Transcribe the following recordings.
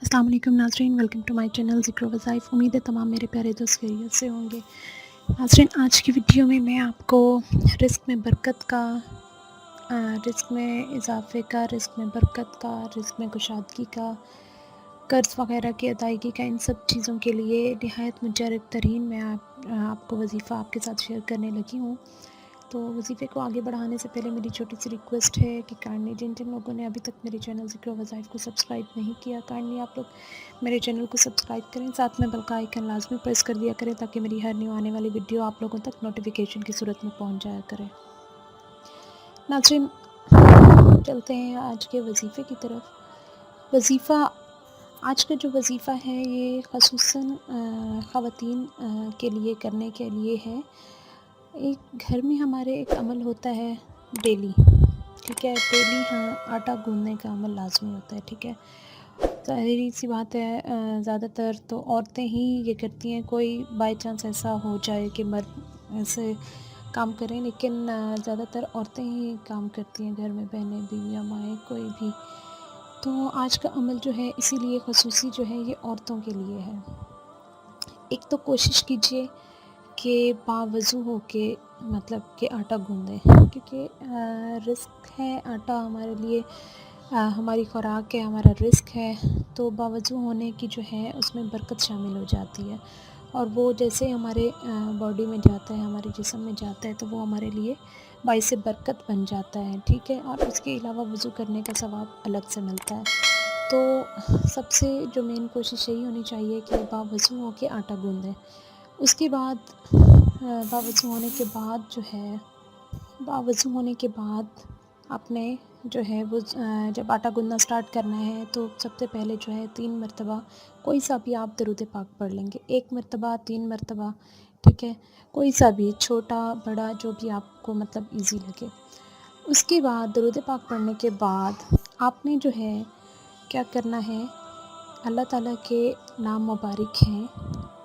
अस्सलाम वालेकुम नाज़रीन, वेलकम टू माय चैनल ज़िक्र वज़ाइफ़। उम्मीद है तमाम मेरे प्यारे दोस्त खैरियत से होंगे। नाज़रीन, आज की वीडियो में मैं आपको रिज़्क़ में बरकत का, रिज़्क़ में इज़ाफ़े का, रिज़्क़ में बरकत का, रिज़्क़ में कुशादगी का, कर्ज़ वग़ैरह की अदायगी का, इन सब चीज़ों के लिए निहायत मुजर्रब तरीन मैं आपको वज़ीफ़ा आपके साथ शेयर करने लगी हूँ। तो वज़ीफ़े को आगे बढ़ाने से पहले मेरी छोटी सी रिक्वेस्ट है कि काइंडली जिन जिन लोगों ने अभी तक मेरे चैनल ज़िक्र वज़ाइफ़ को सब्सक्राइब नहीं किया, काइंडली आप लोग मेरे चैनल को सब्सक्राइब करें, साथ में बेल का आइकन लाज़मी प्रेस कर दिया करें ताकि मेरी हर न्यू आने वाली वीडियो आप लोगों तक नोटिफिकेशन की सूरत में पहुंच जाया करे। नाज़रीन, चलते हैं आज के वज़ीफ़े की तरफ। वज़ीफ़ा, आज का जो वज़ीफ़ा है ये ख़ुसूसन ख़वातीन के लिए करने के लिए है। एक घर में हमारे एक अमल होता है डेली, ठीक है, डेली हाँ आटा गूँधने का अमल लाज़मी होता है, ठीक है। ज़ाहिर सी बात है, ज़्यादातर तो औरतें ही ये करती हैं, कोई बाय चांस ऐसा हो जाए कि मर्द ऐसे काम करें, लेकिन ज़्यादातर औरतें ही काम करती हैं घर में, बहनें, बीवियाँ, माएँ, कोई भी। तो आज का अमल जो है इसीलिए ख़ुसूसी जो है ये औरतों के लिए है। एक तो कोशिश कीजिए कि बावज़ू हो के मतलब कि आटा गूँधें, क्योंकि रिस्क है आटा हमारे लिए, हमारी ख़ुराक है, हमारा रिस्क है। तो बावज़ू होने की जो है उसमें बरकत शामिल हो जाती है, और वो जैसे हमारे बॉडी में जाता है, हमारे जिस्म में जाता है, तो वो हमारे लिए बाइसे बरकत बन जाता है, ठीक है। और उसके अलावा वज़ू करने का सवाब अलग से मिलता है। तो सबसे जो मेन कोशिश यही होनी चाहिए कि बावज़ू हो के आटा गूँधें। उसके बाद बावज़ू होने के बाद जो है, बावज़ू होने के बाद आपने जो है वो जब आटा गूँधना स्टार्ट करना है तो सबसे पहले जो है 3 मरतबा कोई सा भी आप दरूद पाक पढ़ लेंगे। 1 मरतबा, 3 मरतबा, ठीक है, कोई सा भी, छोटा बड़ा जो भी आपको मतलब ईज़ी लगे। उसके बाद दरूद पाक पढ़ने के बाद आपने जो है क्या करना है, अल्लाह ताला के नाम मुबारक हैं,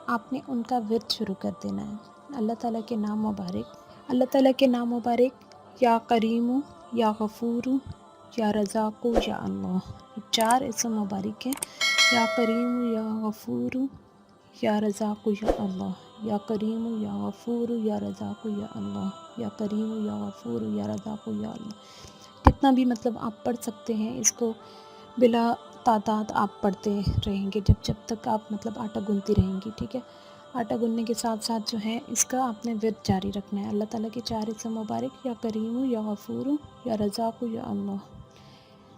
आपने उनका विर्द शुरू कर देना है। अल्लाह ताला के नाम मुबारक, अल्लाह ताला के नाम मुबारक, या करीमु, या गफ़ूरु, या रज़ाक़ु, या अल्लाह, ये 4 इस्म मुबारक हैं। या करीमु, या गफ़ूरु, या रज़ाक़ु, या अल्लाह, या करीमु, या गफ़ूरु, या रज़ाक़ु, या अल्लाह, या करीमु, या गफ़ूरु, या रज़ाक़ु, या अल्लाह। जितना भी मतलब आप पढ़ सकते हैं, इसको बिला तादाद आप पढ़ते रहेंगे जब तक आप मतलब आटा गूँधती रहेंगी, ठीक है। आटा गूँधने के साथ साथ जो है इसका आपने विर्द जारी रखना है। अल्लाह ताला के 4 इस्म मुबारक, या करीमु, या गफ़ूरु, या रज़ाक़ु, या अल्लाह।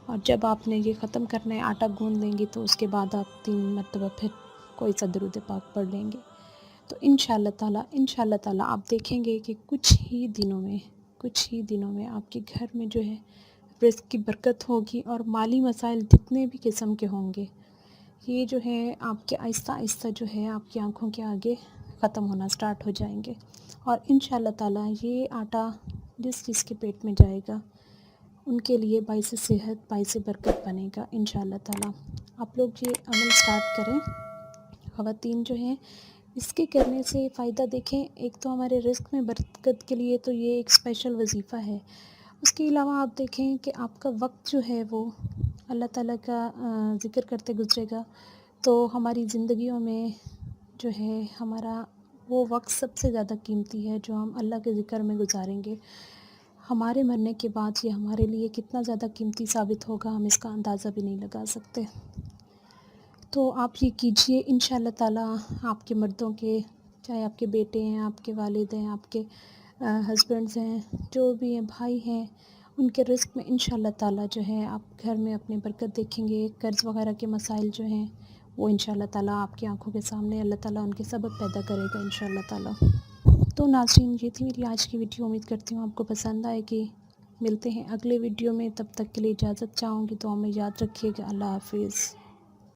और जब आपने ये ख़त्म करना है, आटा गूँध लेंगी, तो उसके बाद आप 3 मरतबा फिर कोई सा दरूद पाक पढ़ लेंगे। तो इंशाअल्लाह ताला आप देखेंगे कि कुछ ही दिनों में आपके घर में जो है रिज़्क़ की बरकत होगी, और माली मसाइल जितने भी किस्म के होंगे ये जो है आपके आहिस्ता जो है आपकी आंखों के आगे ख़त्म होना स्टार्ट हो जाएंगे। और इंशाअल्लाह ताला ये आटा जिसके पेट में जाएगा उनके लिए बाइसे सेहत, बाइसे बरकत बनेगा इंशाअल्लाह ताला। आप लोग ये अमल स्टार्ट करें। ख़वातीन जो हैं इसके करने से फ़ायदा देखें, एक तो हमारे रिज़्क़ में बरकत के लिए तो ये एक स्पेशल वज़ीफ़ा है। उसके अलावा आप देखें कि आपका वक्त जो है वो अल्लाह ताला का ज़िक्र करते गुज़रेगा, तो हमारी ज़िंदगियों में जो है हमारा वो वक्त सबसे ज़्यादा कीमती है जो हम अल्लाह के ज़िक्र में गुज़ारेंगे। हमारे मरने के बाद ये हमारे लिए कितना ज़्यादा कीमती साबित होगा, हम इसका अंदाज़ा भी नहीं लगा सकते। तो आप ये कीजिए, इंशाअल्लाह ताला आपके मर्दों के, चाहे आपके बेटे हैं, आपके वालिद हैं, आपके हस्बैंड्स हैं, जो भी हैं, भाई हैं, उनके रिज़्क़ में इंशाअल्लाह ताला जो है आप घर में अपनी बरकत देखेंगे। कर्ज़ वग़ैरह के मसाइल जो हैं वो इंशाअल्लाह ताला आपकी आँखों के सामने अल्लाह ताला उनके सबब पैदा करेगा इंशाअल्लाह ताला। तो नाज़रीन, ये थी मेरी आज की वीडियो। उम्मीद करती हूँ आपको पसंद आएगी। मिलते हैं अगले वीडियो में, तब तक के लिए इजाज़त चाहूँगी। दुआ में याद रखिएगा। अल्लाह हाफ़िज़।